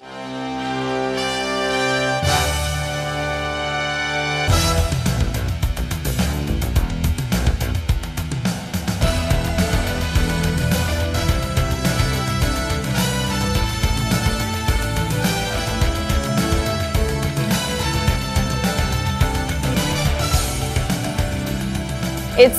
It's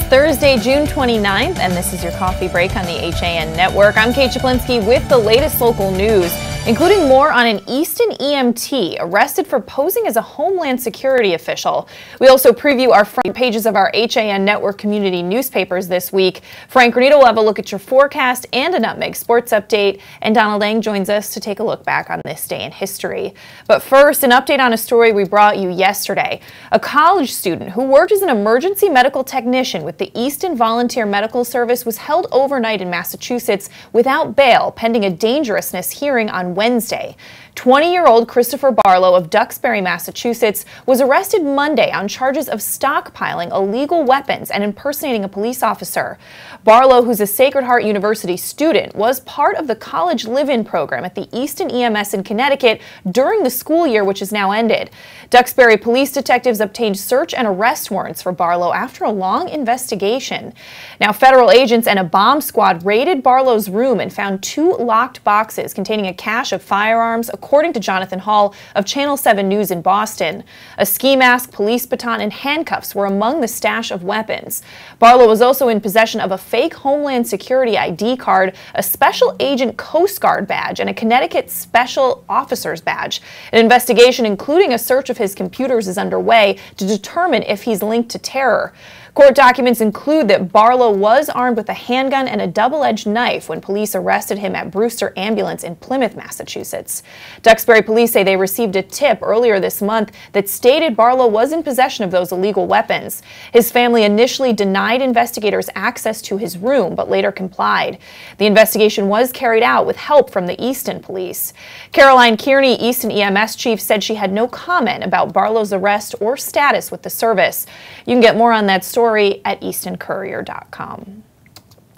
Thursday, June 29th, and this is your coffee break on the HAN Network. I'm Kate Czaplinski with the latest local news, including more on an Easton EMT arrested for posing as a Homeland Security official. We also preview our front pages of our HAN Network community newspapers this week. Frank Granito will have a look at your forecast and a Nutmeg sports update, and Donald Lang joins us to take a look back on this day in history. But first, an update on a story we brought you yesterday. A college student who worked as an emergency medical technician with the Easton Volunteer Medical Service was held overnight in Massachusetts without bail pending a dangerousness hearing on Wednesday. 20-year-old Christopher Barlow of Duxbury, Massachusetts, was arrested Monday on charges of stockpiling illegal weapons and impersonating a police officer. Barlow, who's a Sacred Heart University student, was part of the college live-in program at the Easton EMS in Connecticut during the school year, which has now ended. Duxbury police detectives obtained search and arrest warrants for Barlow after a long investigation. Now, federal agents and a bomb squad raided Barlow's room and found 2 locked boxes containing a cache of firearms, according to Jonathan Hall of Channel 7 News in Boston. A ski mask, police baton, and handcuffs were among the stash of weapons. Barlow was also in possession of a fake Homeland Security ID card, a Special Agent Coast Guard badge, and a Connecticut Special Officer's badge. An investigation, including a search of his computers, is underway to determine if he's linked to terror. Court documents include that Barlow was armed with a handgun and a double-edged knife when police arrested him at Brewster Ambulance in Plymouth, Massachusetts. Duxbury police say they received a tip earlier this month that stated Barlow was in possession of those illegal weapons. His family initially denied investigators access to his room, but later complied. The investigation was carried out with help from the Easton police. Caroline Kearney, Easton EMS chief, said she had no comment about Barlow's arrest or status with the service. You can get more on that story at eastoncourier.com.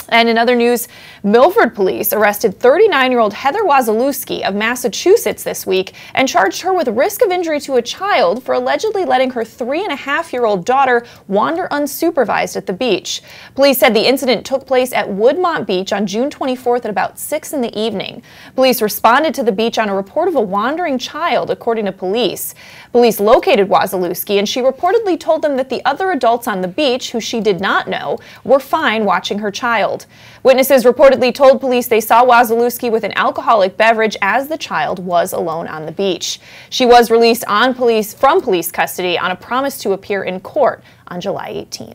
And in other news, Milford police arrested 39-year-old Heather Wazalewski of Massachusetts this week and charged her with risk of injury to a child for allegedly letting her 3.5-year-old daughter wander unsupervised at the beach. Police said the incident took place at Woodmont Beach on June 24th at about 6 in the evening. Police responded to the beach on a report of a wandering child, according to police. Police located Wazalewski, and she reportedly told them that the other adults on the beach, who she did not know, were fine watching her child. Witnesses reportedly told police they saw Wazalewski with an alcoholic beverage as the child was alone on the beach. She was released from police custody on a promise to appear in court on July 18th.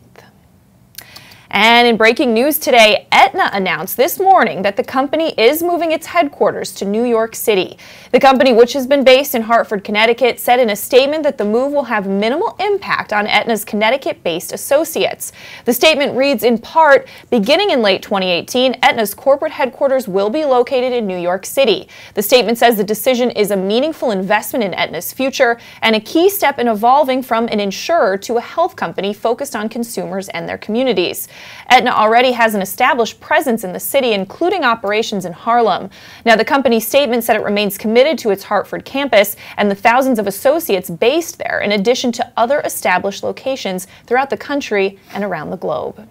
And in breaking news today, Aetna announced this morning that the company is moving its headquarters to New York City. The company, which has been based in Hartford, Connecticut, said in a statement that the move will have minimal impact on Aetna's Connecticut-based associates. The statement reads in part, beginning in late 2018, Aetna's corporate headquarters will be located in New York City. The statement says the decision is a meaningful investment in Aetna's future and a key step in evolving from an insurer to a health company focused on consumers and their communities. Aetna already has an established presence in the city, including operations in Harlem. Now, the company's statement said it remains committed to its Hartford campus and the thousands of associates based there, in addition to other established locations throughout the country and around the globe.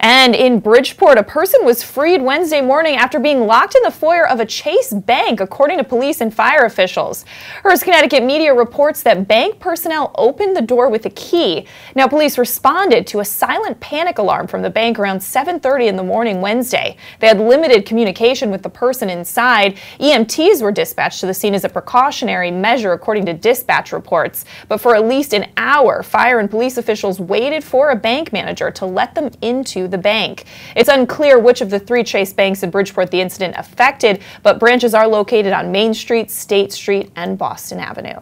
And in Bridgeport, a person was freed Wednesday morning after being locked in the foyer of a Chase bank, according to police and fire officials. Hearst Connecticut media reports that bank personnel opened the door with a key. Now, police responded to a silent panic alarm from the bank around 7:30 in the morning Wednesday. They had limited communication with the person inside. EMTs were dispatched to the scene as a precautionary measure, according to dispatch reports. But for at least an hour, fire and police officials waited for a bank manager to let them into the bank. It's unclear which of the 3 Chase banks in Bridgeport the incident affected, but branches are located on Main Street, State Street, and Boston Avenue.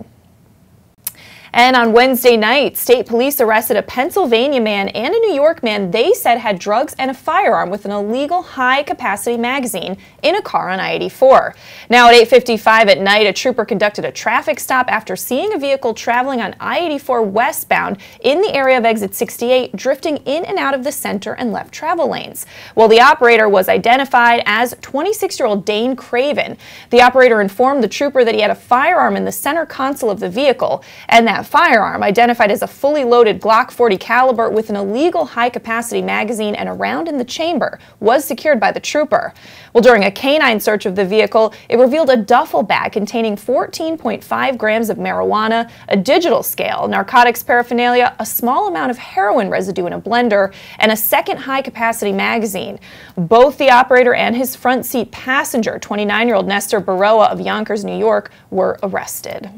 And on Wednesday night, state police arrested a Pennsylvania man and a New York man they said had drugs and a firearm with an illegal high-capacity magazine in a car on I-84. Now at 8:55 at night, a trooper conducted a traffic stop after seeing a vehicle traveling on I-84 westbound in the area of exit 68, drifting in and out of the center and left travel lanes. Well, the operator was identified as 26-year-old Dane Craven. The operator informed the trooper that he had a firearm in the center console of the vehicle, and that firearm, identified as a fully loaded Glock 40 caliber with an illegal high-capacity magazine and a round in the chamber, was secured by the trooper. Well, during a canine search of the vehicle, it revealed a duffel bag containing 14.5 grams of marijuana, a digital scale, narcotics paraphernalia, a small amount of heroin residue in a blender, and a second high-capacity magazine. Both the operator and his front seat passenger, 29-year-old Nestor Baroa of Yonkers, New York, were arrested.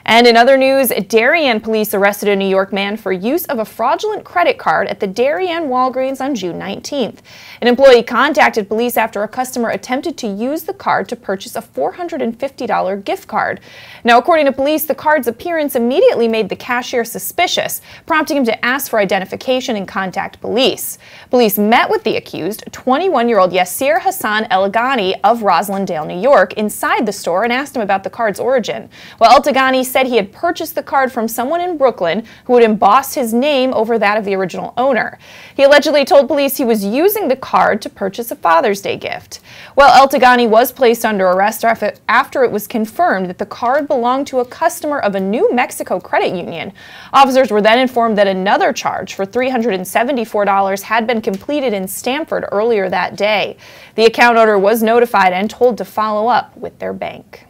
And in other news, Darien police arrested a New York man for use of a fraudulent credit card at the Darien Walgreens on June 19th. An employee contacted police after a customer attempted to use the card to purchase a $450 gift card. Now, according to police, the card's appearance immediately made the cashier suspicious, prompting him to ask for identification and contact police. Police met with the accused, 21-year-old Yasir Hassan Elagani of Roslindale, New York, inside the store and asked him about the card's origin. Well, Elagani said he had purchased the card from someone in Brooklyn who had embossed his name over that of the original owner. He allegedly told police he was using the card to purchase a Father's Day gift. Well, Elagani was placed under arrest after it was confirmed that the card belonged to a customer of a New Mexico credit union. Officers were then informed that another charge for $374 had been completed in Stamford earlier that day. The account owner was notified and told to follow up with their bank.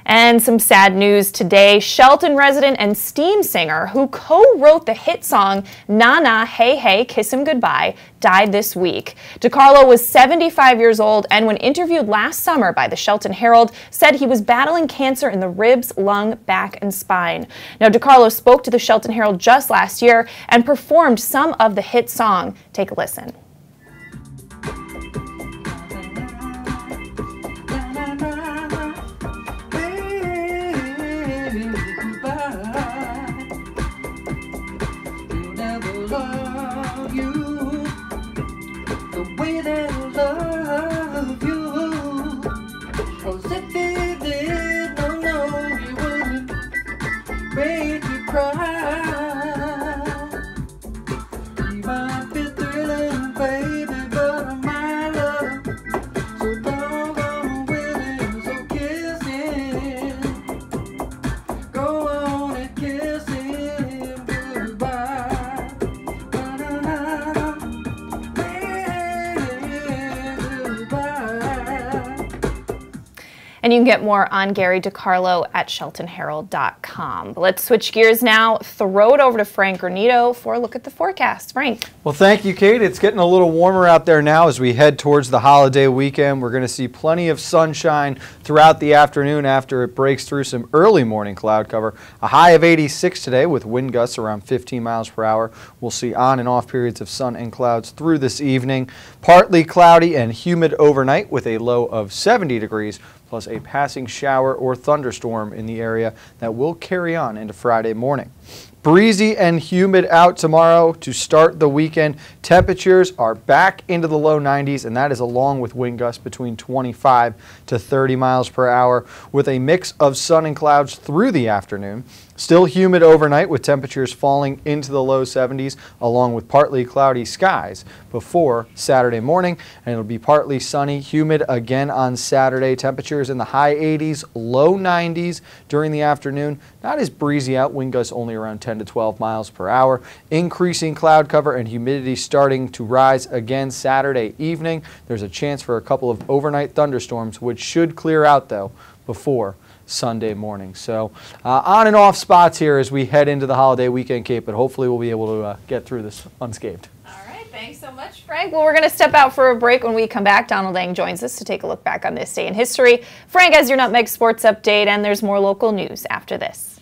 And some sad news today. Shelton resident and Steam singer who co-wrote the hit song Na Na Hey Hey Kiss Him Goodbye died this week. DeCarlo was 75 years old and when interviewed last summer by the Shelton Herald said he was battling cancer in the ribs, lung, back, and spine. Now DeCarlo spoke to the Shelton Herald just last year and performed some of the hit song. Take a listen. And you can get more on Gary DeCarlo at SheltonHerald.com. But let's switch gears now, throw it over to Frank Granito for a look at the forecast. Frank. Well, thank you, Kate. It's getting a little warmer out there now as we head towards the holiday weekend. We're going to see plenty of sunshine throughout the afternoon after it breaks through some early morning cloud cover. A high of 86 today with wind gusts around 15 miles per hour. We'll see on and off periods of sun and clouds through this evening. Partly cloudy and humid overnight with a low of 70 degrees. Plus a passing shower or thunderstorm in the area that will carry on into Friday morning. Breezy and humid out tomorrow to start the weekend. Temperatures are back into the low 90s, and that is along with wind gusts between 25 to 30 miles per hour with a mix of sun and clouds through the afternoon. Still humid overnight with temperatures falling into the low 70s along with partly cloudy skies before Saturday morning, and it'll be partly sunny, humid again on Saturday. Temperatures in the high 80s, low 90s during the afternoon. Not as breezy out, wind gusts only around 10 to 12 miles per hour. Increasing cloud cover and humidity starting to rise again Saturday evening. There's a chance for a couple of overnight thunderstorms, which should clear out though before Sunday morning. So on and off spots here as we head into the holiday weekend, Kate, but hopefully we'll be able to get through this unscathed. All right, thanks so much, Frank. Well, we're going to step out for a break. When we come back, Donald Lang joins us to take a look back on this day in history. Frank has your Nutmeg Sports Update, and there's more local news after this.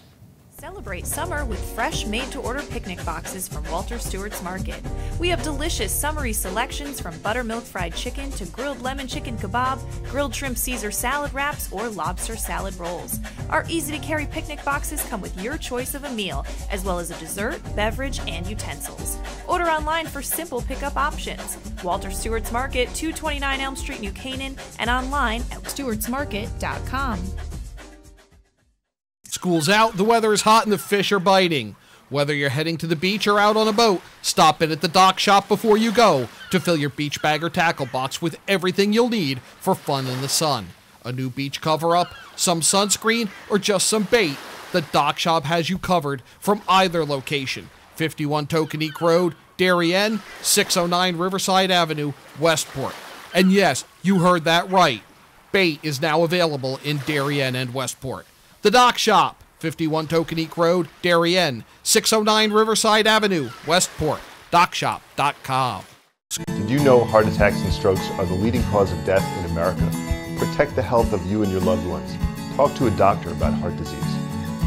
Celebrate summer with fresh, made-to-order picnic boxes from Walter Stewart's Market. We have delicious summery selections from buttermilk fried chicken to grilled lemon chicken kebab, grilled shrimp Caesar salad wraps, or lobster salad rolls. Our easy-to-carry picnic boxes come with your choice of a meal, as well as a dessert, beverage, and utensils. Order online for simple pickup options. Walter Stewart's Market, 229 Elm Street, New Canaan, and online at stewartsmarket.com. School's out, the weather is hot, and the fish are biting. Whether you're heading to the beach or out on a boat, stop in at the dock shop before you go to fill your beach bag or tackle box with everything you'll need for fun in the sun. A new beach cover-up, some sunscreen, or just some bait, the dock shop has you covered from either location. 51 Tokenique Road, Darien, 609 Riverside Avenue, Westport. And yes, you heard that right. Bait is now available in Darien and Westport. The Dock Shop, 51 Tokenique Road, Darien, 609 Riverside Avenue, Westport. DockShop.com. Did you know heart attacks and strokes are the leading cause of death in America? Protect the health of you and your loved ones. Talk to a doctor about heart disease.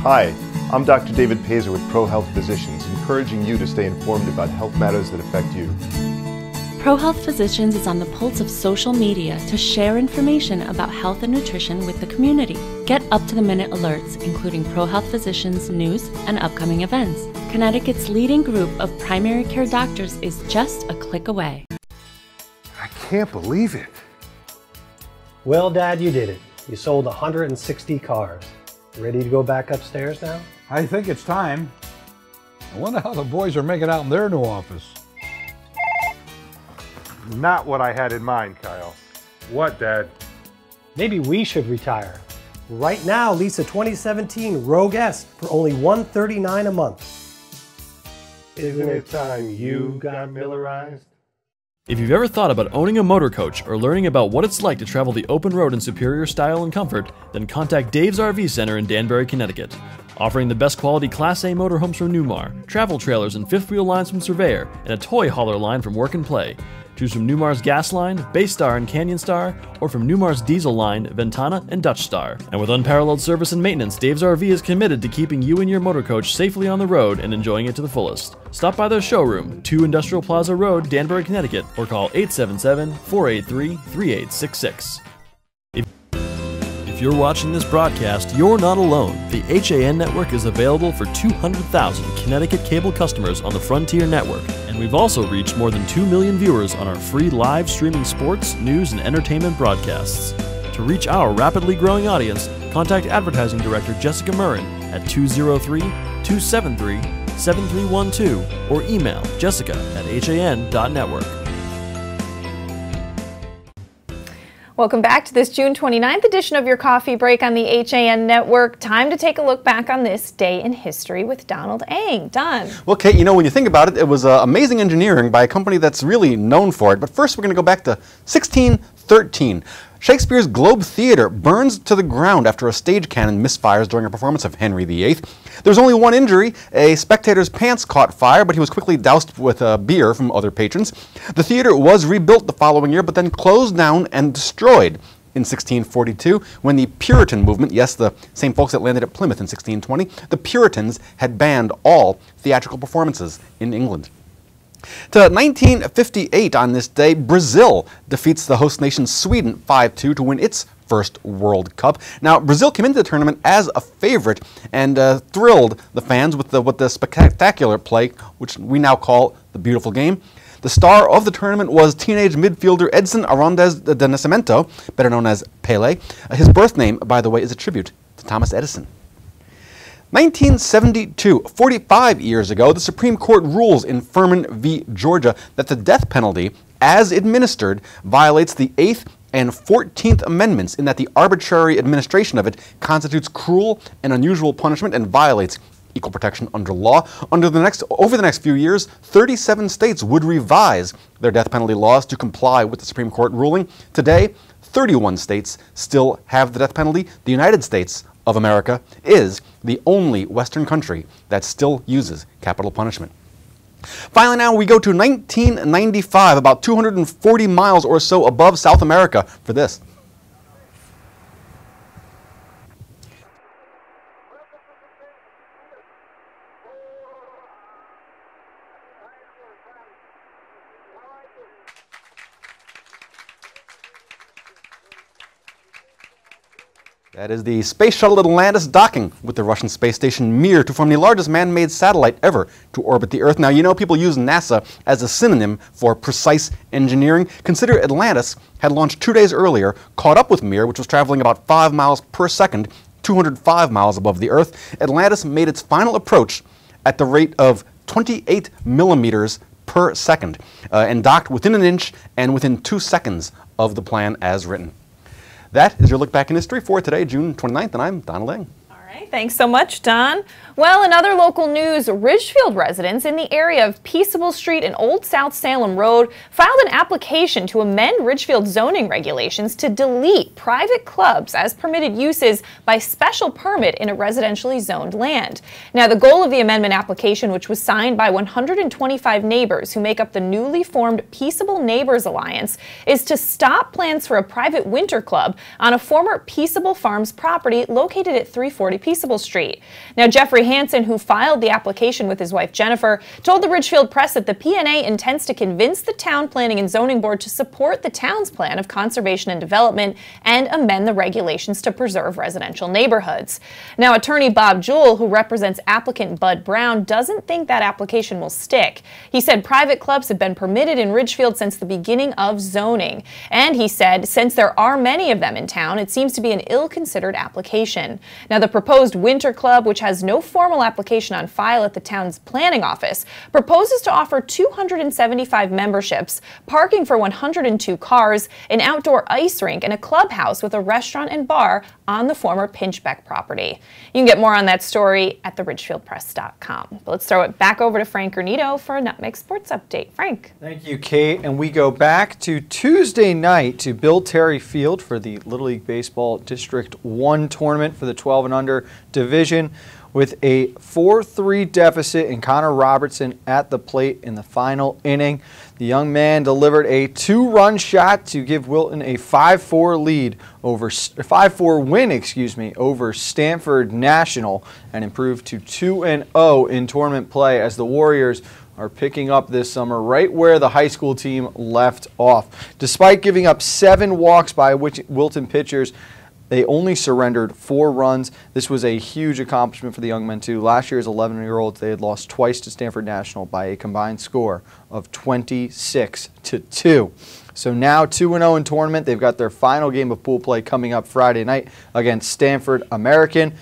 Hi, I'm Dr. David Pazer with ProHealth Physicians, encouraging you to stay informed about health matters that affect you. ProHealth Physicians is on the pulse of social media to share information about health and nutrition with the community. Get up-to-the-minute alerts, including ProHealth Physicians news and upcoming events. Connecticut's leading group of primary care doctors is just a click away. I can't believe it. Well, Dad, you did it. You sold 160 cars. Ready to go back upstairs now? I think it's time. I wonder how the boys are making out in their new office. Not what I had in mind, Kyle. What, Dad? Maybe we should retire. Right now, lease a 2017 Rogue S for only $139 a month. Isn't it time you got Millerized? If you've ever thought about owning a motor coach or learning about what it's like to travel the open road in superior style and comfort, then contact Dave's RV Center in Danbury, Connecticut. Offering the best quality Class A motorhomes from Newmar, travel trailers and fifth wheel lines from Surveyor, and a toy hauler line from Work and Play. Choose from Newmar's Gas Line, Baystar and Canyon Star, or from Newmar's Diesel Line, Ventana and Dutch Star. And with unparalleled service and maintenance, Dave's RV is committed to keeping you and your motor coach safely on the road and enjoying it to the fullest. Stop by their showroom, 2 Industrial Plaza Road, Danbury, Connecticut, or call 877-483-3866. If you're watching this broadcast, you're not alone. The HAN network is available for 200,000 Connecticut cable customers on the Frontier network, and we've also reached more than 2 million viewers on our free live streaming sports, news, and entertainment broadcasts. To reach our rapidly growing audience, contact Advertising Director Jessica Murrin at 203-273-7312 or email jessica@han.network. Welcome back to this June 29th edition of your Coffee Break on the HAN Network. Time to take a look back on this day in history with Donald Ang. Don. Well, Kate, you know, when you think about it, it was amazing engineering by a company that's really known for it. But first, we're going to go back to 1613. Shakespeare's Globe Theatre burns to the ground after a stage cannon misfires during a performance of Henry VIII. There's only one injury. A spectator's pants caught fire, but he was quickly doused with beer from other patrons. The theatre was rebuilt the following year, but then closed down and destroyed in 1642 when the Puritan movement, yes, the same folks that landed at Plymouth in 1620, the Puritans had banned all theatrical performances in England. To 1958 on this day, Brazil defeats the host nation Sweden 5-2 to win its first World Cup. Now, Brazil came into the tournament as a favorite and thrilled the fans with the spectacular play, which we now call the beautiful game. The star of the tournament was teenage midfielder Edson Arantes de Nascimento, better known as Pelé. His birth name, by the way, is a tribute to Thomas Edison. 1972, 45 years ago, the Supreme Court rules in Furman v. Georgia that the death penalty, as administered, violates the 8th and 14th Amendments in that the arbitrary administration of it constitutes cruel and unusual punishment and violates equal protection under law. Over the next few years, 37 states would revise their death penalty laws to comply with the Supreme Court ruling. Today, 31 states still have the death penalty. The United States of America is the only Western country that still uses capital punishment. Finally, now we go to 1995, about 240 miles or so above South America for this. That is the Space Shuttle Atlantis docking with the Russian space station Mir to form the largest man-made satellite ever to orbit the Earth. Now, you know people use NASA as a synonym for precise engineering. Consider Atlantis had launched 2 days earlier, caught up with Mir, which was traveling about 5 miles per second, 205 miles above the Earth. Atlantis made its final approach at the rate of 28 millimeters per second and docked within an inch and within 2 seconds of the plan as written. That is your look back in history for today, June 29th, and I'm Don Lang. All right, thanks so much, Don. Well, in other local news, Ridgefield residents in the area of Peaceable Street and Old South Salem Road filed an application to amend Ridgefield zoning regulations to delete private clubs as permitted uses by special permit in a residentially zoned land. Now, the goal of the amendment application, which was signed by 125 neighbors who make up the newly formed Peaceable Neighbors Alliance, is to stop plans for a private winter club on a former Peaceable Farms property located at 340 Peaceable Street. Now, Jeffrey Hansen, who filed the application with his wife Jennifer, told the Ridgefield Press that the PNA intends to convince the Town Planning and Zoning Board to support the town's plan of conservation and development and amend the regulations to preserve residential neighborhoods. Now, attorney Bob Jewell, who represents applicant Bud Brown, doesn't think that application will stick. He said private clubs have been permitted in Ridgefield since the beginning of zoning. And he said, since there are many of them in town, it seems to be an ill-considered application. Now, the proposed winter club, which has no formal application on file at the town's planning office, proposes to offer 275 memberships, parking for 102 cars, an outdoor ice rink, and a clubhouse with a restaurant and bar on the former Pinchbeck property. You can get more on that story at theridgefieldpress.com. But let's throw it back over to Frank Granito for a Nutmeg Sports Update. Frank. Thank you, Kate. And we go back to Tuesday night to Bill Terry Field for the Little League Baseball District 1 tournament for the 12 and under division, with a 4-3 deficit and Connor Robertson at the plate in the final inning. The young man delivered a 2-run shot to give Wilton a 5-4 lead over 5-4 win, over Stanford National, and improved to 2-0 in tournament play as the Warriors are picking up this summer right where the high school team left off. Despite giving up 7 walks by Wilton pitchers, they only surrendered 4 runs. This was a huge accomplishment for the young men, too. Last year's 11-year-olds, they had lost twice to Stanford National by a combined score of 26-2. So now 2-0 in tournament. They've got their final game of pool play coming up Friday night against Stanford American.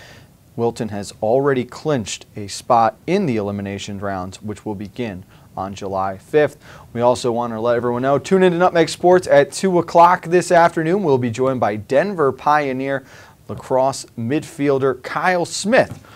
Wilton has already clinched a spot in the elimination rounds, which will begin on July 5th. We also want to let everyone know, tune into Nutmeg Sports at 2 o'clock this afternoon. We'll be joined by Denver Pioneer lacrosse midfielder Kyle Smith.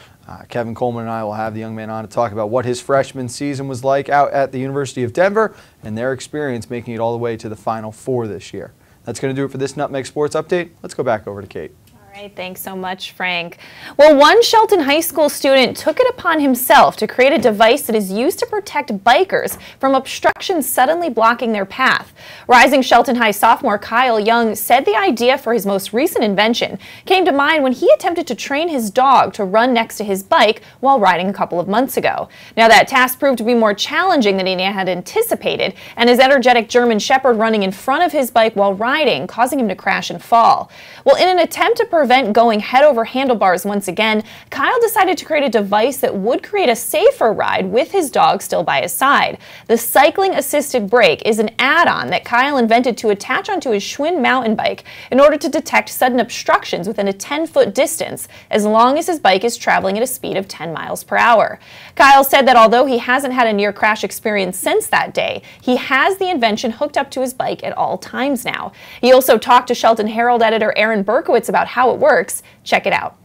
Kevin Coleman and I will have the young man on to talk about what his freshman season was like out at the University of Denver and their experience making it all the way to the Final Four this year. That's going to do it for this Nutmeg Sports Update. Let's go back over to Kate. All right, thanks so much, Frank. Well, one Shelton High School student took it upon himself to create a device that is used to protect bikers from obstructions suddenly blocking their path. Rising Shelton High sophomore Kyle Young said the idea for his most recent invention came to mind when he attempted to train his dog to run next to his bike while riding a couple of months ago. Now, that task proved to be more challenging than he had anticipated, and his energetic German Shepherd running in front of his bike while riding, causing him to crash and fall. Well, in an attempt to prevent going head over handlebars once again, Kyle decided to create a device that would create a safer ride with his dog still by his side. The cycling assisted brake is an add-on that Kyle invented to attach onto his Schwinn mountain bike in order to detect sudden obstructions within a 10-foot distance as long as his bike is traveling at a speed of 10 miles per hour. Kyle said that although he hasn't had a near crash experience since that day, he has the invention hooked up to his bike at all times now. He also talked to Shelton Herald editor Aaron Berkowitz about how it works. Check it out.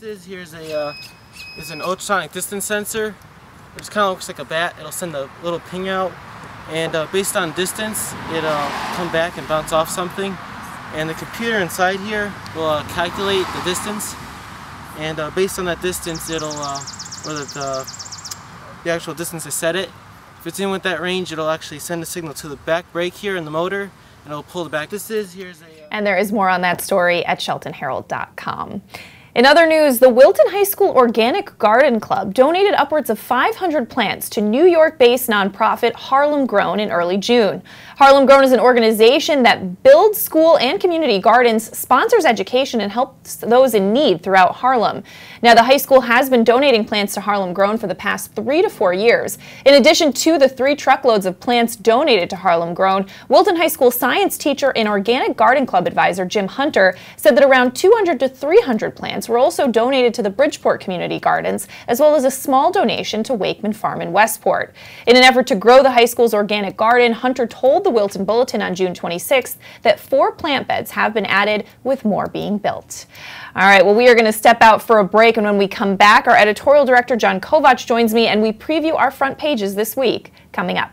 Here's an ultrasonic distance sensor. It kind of looks like a bat. It'll send a little ping out, and based on distance, it'll come back and bounce off something. And the computer inside here will calculate the distance, and based on that distance, it'll or the actual distance to set it. If it's in with that range, it'll actually send a signal to the back brake here in the motor, and it'll pull the back. And there is more on that story at sheltonherald.com. In other news, the Wilton High School Organic Garden Club donated upwards of 500 plants to New York-based nonprofit Harlem Grown in early June. Harlem Grown is an organization that builds school and community gardens, sponsors education, and helps those in need throughout Harlem. Now, the high school has been donating plants to Harlem Grown for the past 3 to 4 years. In addition to the 3 truckloads of plants donated to Harlem Grown, Wilton High School science teacher and Organic Garden Club advisor Jim Hunter said that around 200 to 300 plants were also donated to the Bridgeport Community Gardens, as well as a small donation to Wakeman Farm in Westport. In an effort to grow the high school's organic garden, Hunter told the Wilton Bulletin on June 26th that 4 plant beds have been added, with more being built. All right, well, we are going to step out for a break, and when we come back, our editorial director John Kovach joins me, and we preview our front pages this week. Coming up.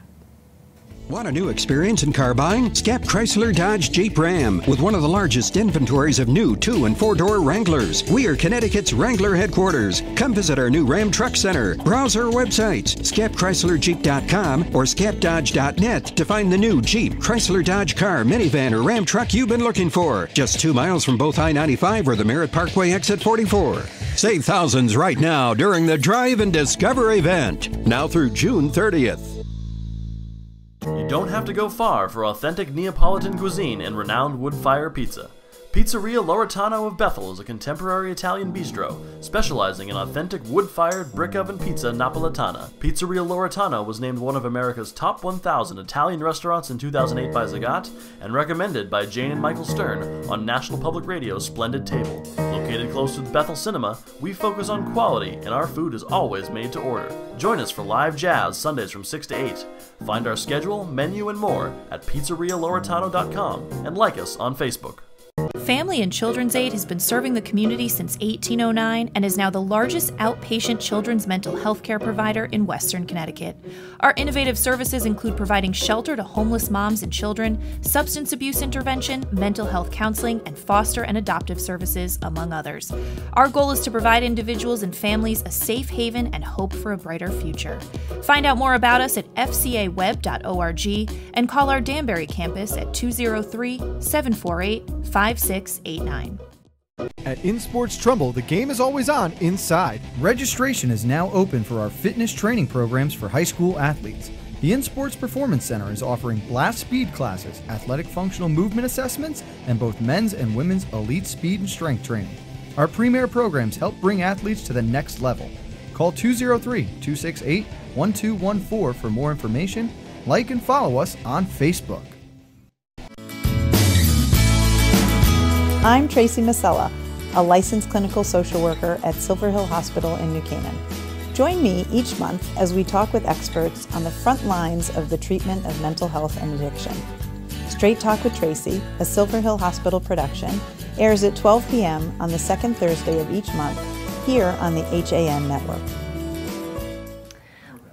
Want a new experience in car buying? Scap Chrysler Dodge Jeep Ram with one of the largest inventories of new 2- and 4-door Wranglers. We are Connecticut's Wrangler headquarters. Come visit our new Ram Truck Center. Browse our websites, scapchryslerjeep.com or scapdodge.net to find the new Jeep, Chrysler Dodge car, minivan, or Ram truck you've been looking for. Just 2 miles from both I-95 or the Merritt Parkway exit 44. Save thousands right now during the Drive and Discover event. Now through June 30th. You don't have to go far for authentic Neapolitan cuisine and renowned wood-fire pizza. Pizzeria Loretano of Bethel is a contemporary Italian bistro, specializing in authentic wood-fired brick-oven pizza Napolitana. Pizzeria Loretano was named one of America's top 1,000 Italian restaurants in 2008 by Zagat, and recommended by Jane and Michael Stern on National Public Radio's Splendid Table. Located close to the Bethel Cinema, we focus on quality, and our food is always made to order. Join us for live jazz Sundays from 6 to 8. Find our schedule, menu, and more at pizzerialoretano.com, and like us on Facebook. Family and Children's Aid has been serving the community since 1809 and is now the largest outpatient children's mental health care provider in Western Connecticut. Our innovative services include providing shelter to homeless moms and children, substance abuse intervention, mental health counseling, and foster and adoptive services, among others. Our goal is to provide individuals and families a safe haven and hope for a brighter future. Find out more about us at fcaweb.org and call our Danbury campus at 203-748-5689. At InSports Trumbull, the game is always on inside. Registration is now open for our fitness training programs for high school athletes. The InSports Performance Center is offering blast speed classes, athletic functional movement assessments, and both men's and women's elite speed and strength training. Our premier programs help bring athletes to the next level. Call 203-268-1214 for more information. Like and follow us on Facebook. I'm Tracy Masella, a licensed clinical social worker at Silver Hill Hospital in New Canaan. Join me each month as we talk with experts on the front lines of the treatment of mental health and addiction. Straight Talk with Tracy, a Silver Hill Hospital production, airs at 12 p.m. on the second Thursday of each month here on the HAN network.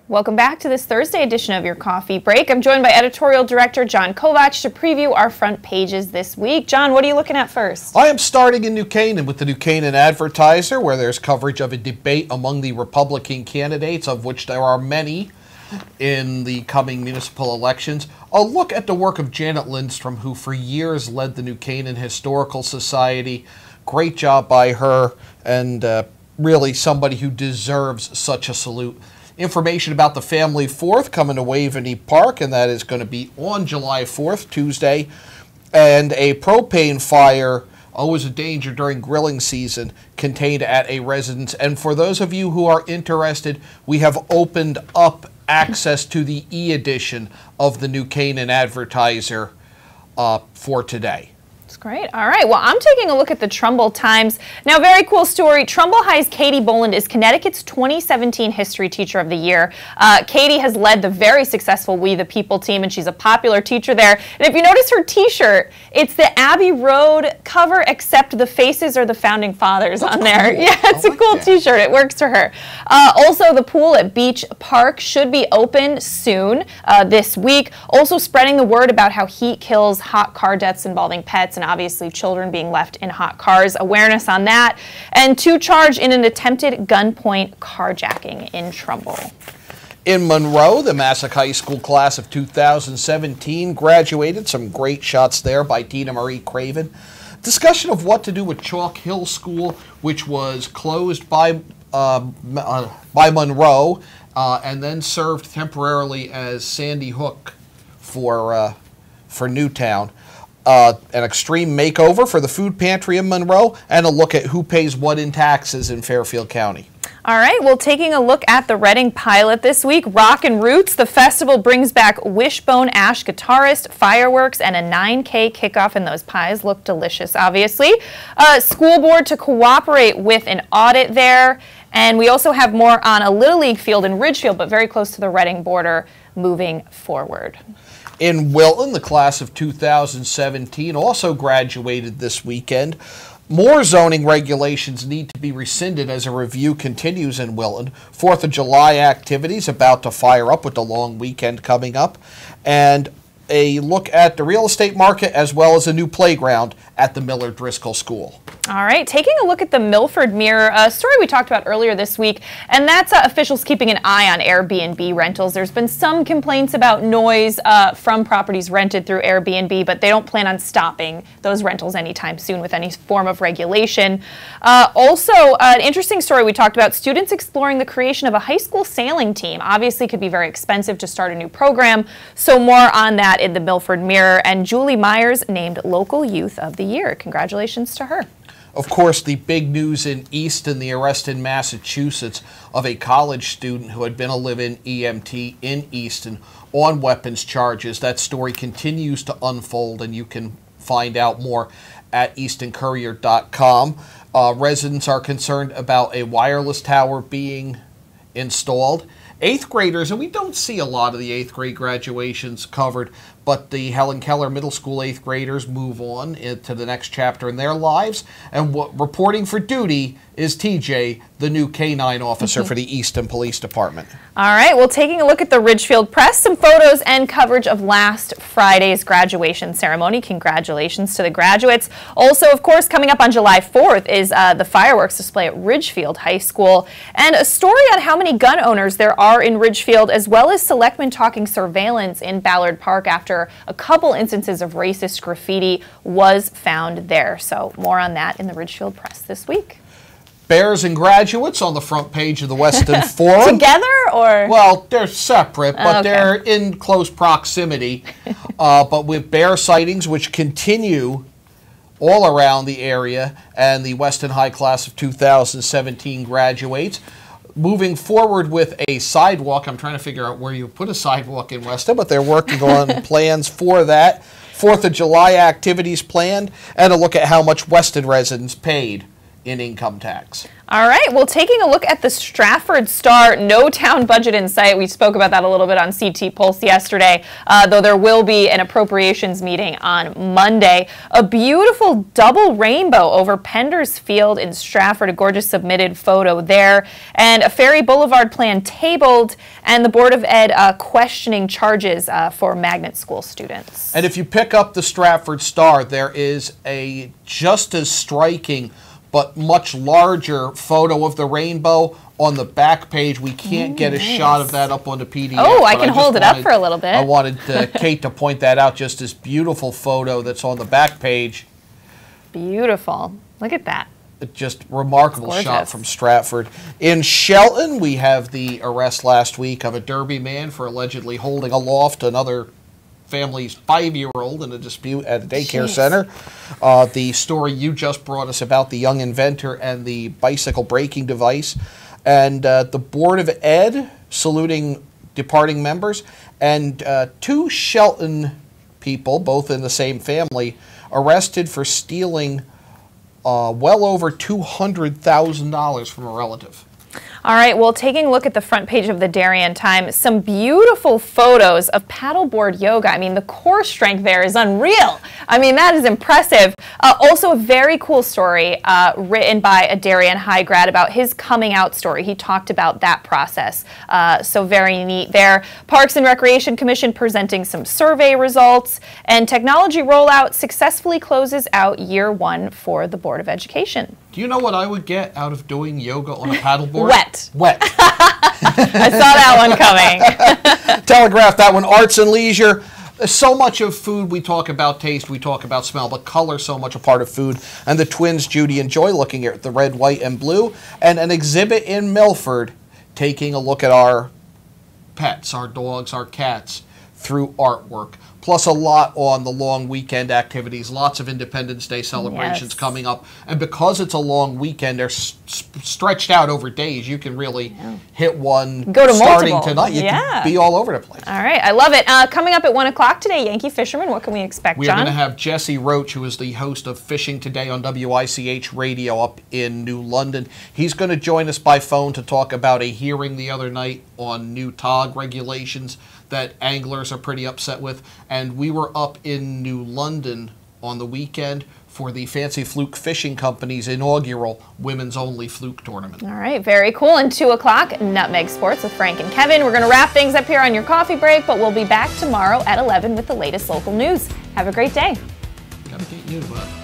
Welcome back to this Thursday edition of your Coffee Break. I'm joined by editorial director John Kovach to preview our front pages this week. John, what are you looking at first? I am starting in New Canaan with the New Canaan Advertiser, where there's coverage of a debate among the Republican candidates, of which there are many in the coming municipal elections. A look at the work of Janet Lindstrom, who for years led the New Canaan Historical Society. Great job by her, and really somebody who deserves such a salute. Information about the Family Fourth coming to Waveney Park, and that is going to be on July 4th, Tuesday. And a propane fire, always a danger during grilling season, contained at a residence. And for those of you who are interested, we have opened up access to the e-edition of the New Canaan Advertiser for today. That's great. All right. Well, I'm taking a look at the Trumbull Times. Now, very cool story. Trumbull High's Katie Boland is Connecticut's 2017 History Teacher of the Year. Katie has led the very successful We the People team, and she's a popular teacher there. And if you notice her T-shirt, it's the Abbey Road cover, except the faces are the Founding Fathers on there. Cool. Yeah, it's a cool T-shirt. It works for her. Also, the pool at Beach Park should be open soon this week. Also spreading the word about how heat kills hot car deaths involving pets and obviously children being left in hot cars. Awareness on that. And 2 charged in an attempted gunpoint carjacking in Trumbull. In Monroe, the Massac High School class of 2017 graduated. Some great shots there by Tina Marie Craven. discussion of what to do with Chalk Hill School, which was closed by Monroe and then served temporarily as Sandy Hook for Newtown. An extreme makeover for the food pantry in Monroe, and a look at who pays what in taxes in Fairfield County. All right, well, taking a look at the Reading pilot this week, Rockin' Roots, the festival brings back Wishbone Ash guitarist, fireworks, and a 9K kickoff, and those pies look delicious, obviously. School board to cooperate with an audit there, and we also have more on a Little League field in Ridgefield, but very close to the Reading border, moving forward. In Wilton, the class of 2017 also graduated this weekend. More zoning regulations need to be rescinded as a review continues in Wilton. 4th of July activities about to fire up with the long weekend coming up. And a look at the real estate market as well as a new playground at the Miller Driscoll School. All right, taking a look at the Milford Mirror, a story we talked about earlier this week, and that's officials keeping an eye on Airbnb rentals. There's been some complaints about noise from properties rented through Airbnb, but they don't plan on stopping those rentals anytime soon with any form of regulation. Also, an interesting story we talked about, students exploring the creation of a high school sailing team. Obviously, could be very expensive to start a new program, so more on that in the Milford Mirror. And Julie Myers named Local Youth of the Year. Congratulations to her. Of course, the big news in Easton, the arrest in Massachusetts of a college student who had been a live-in EMT in Easton on weapons charges. That story continues to unfold, and you can find out more at eastoncourier.com. Residents are concerned about a wireless tower being installed. 8th graders, and we don't see a lot of the 8th grade graduations covered, but the Helen Keller Middle School 8th graders move on to the next chapter in their lives. And reporting for duty is TJ, the new K-9 officer for the Easton Police Department. All right, well, taking a look at the Ridgefield Press, some photos and coverage of last Friday's graduation ceremony. Congratulations to the graduates. Also, of course, coming up on July 4th is the fireworks display at Ridgefield High School, and a story on how many gun owners there are in Ridgefield, as well as selectmen talking surveillance in Ballard Park after a couple instances of racist graffiti was found there. So more on that in the Ridgefield Press this week. Bears and graduates on the front page of the Weston Forum. Together, or? Well, they're separate, but they're in close proximity. But with bear sightings, which continue all around the area, and the Weston High class of 2017 graduates, moving forward with a sidewalk. I'm trying to figure out where you put a sidewalk in Weston, but they're working on plans for that. 4th of July activities planned, and a look at how much Weston residents paid in income tax. All right, well, taking a look at the Stratford Star, no town budget in sight. We spoke about that a little bit on CT Pulse yesterday, though there will be an appropriations meeting on Monday. A beautiful double rainbow over Penders Field in Stratford, a gorgeous submitted photo there, and a Ferry Boulevard plan tabled, and the Board of Ed questioning charges for magnet school students. And if you pick up the Stratford Star, there is a just as striking but much larger photo of the rainbow on the back page. We can't get a shot of that up on the PDF. Oh, I can hold it up for a little bit. I wanted Kate to point that out, just this beautiful photo that's on the back page. Beautiful. Look at that. Just remarkable shot from Stratford. In Shelton, we have the arrest last week of a Derby man for allegedly holding aloft another family's 5-year-old in a dispute at a daycare center. The story you just brought us about the young inventor and the bicycle braking device. And the Board of Ed saluting departing members. And 2 Shelton people, both in the same family, arrested for stealing well over $200,000 from a relative. All right, well, taking a look at the front page of the Darien Times, some beautiful photos of paddleboard yoga. I mean, the core strength there is unreal. I mean, that is impressive. Also, a very cool story written by a Darien High grad about his coming out story. He talked about that process, so very neat there. Parks and Recreation Commission presenting some survey results, and technology rollout successfully closes out year 1 for the Board of Education. Do you know what I would get out of doing yoga on a paddleboard? Wet. Wet. I saw that one coming. Telegraph that one. Arts and Leisure. So much of food, we talk about taste, we talk about smell, but color so much a part of food. And the twins, Judy and Joy, looking at the red, white, and blue, and an exhibit in Milford taking a look at our pets, our dogs, our cats, through artwork. Plus a lot on the long weekend activities, lots of Independence Day celebrations coming up. And because it's a long weekend, they're stretched out over days. You can really hit one Go to starting multiple. tonight. You can be all over the place. All right, I love it. Coming up at 1 o'clock today, Yankee Fisherman, what can we expect, We John? are going to have Jesse Roach, who is the host of Fishing Today on WICH Radio up in New London. He's going to join us by phone to talk about a hearing the other night on new TOG regulations that anglers are pretty upset with. And we were up in New London on the weekend for the Fancy Fluke Fishing Company's inaugural women's-only fluke tournament. All right, very cool. And 2 o'clock, Nutmeg Sports with Frank and Kevin. We're going to wrap things up here on your coffee break, but we'll be back tomorrow at 11 with the latest local news. Have a great day. Gotta get you, bud.